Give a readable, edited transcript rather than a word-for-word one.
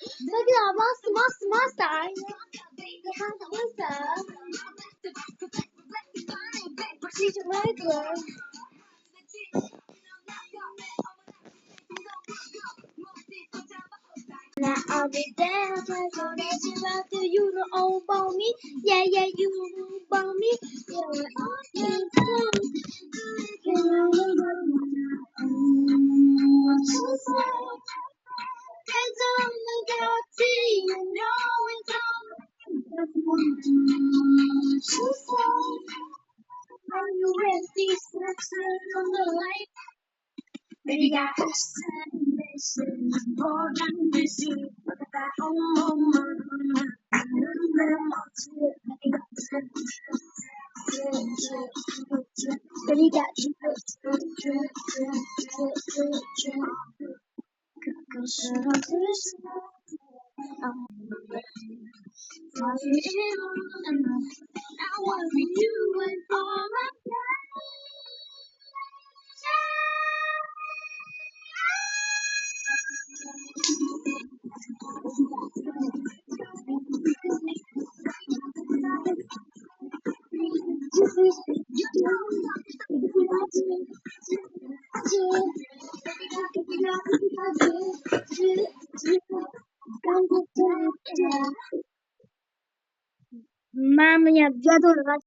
Look at monster. Monster. She's a regular. Now I'll be there, so that you out to you know all about me. Yeah, you know about me. Yeah, it's only got tea, you know it's all. Are you ready? Steps on the light. Baby got destination, more than busy. Look at that moment. Baby got I want you and all my Мама, меня дедушка